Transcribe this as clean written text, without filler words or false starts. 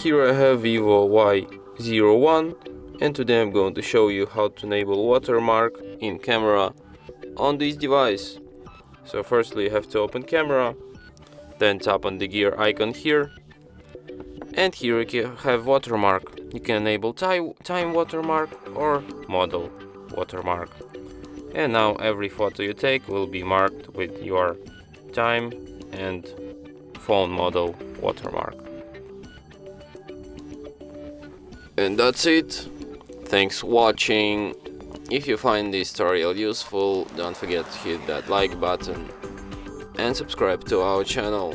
here I have VIVO Y01, and today I'm going to show you how to enable watermark in camera on this device. So firstly you have to open camera, then tap on the gear icon here, and here you have watermark. You can enable time watermark or model watermark. And now every photo you take will be marked with your time and phone model watermark. And that's it. Thanks for watching. If you find this tutorial useful, don't forget to hit that like button and subscribe to our channel.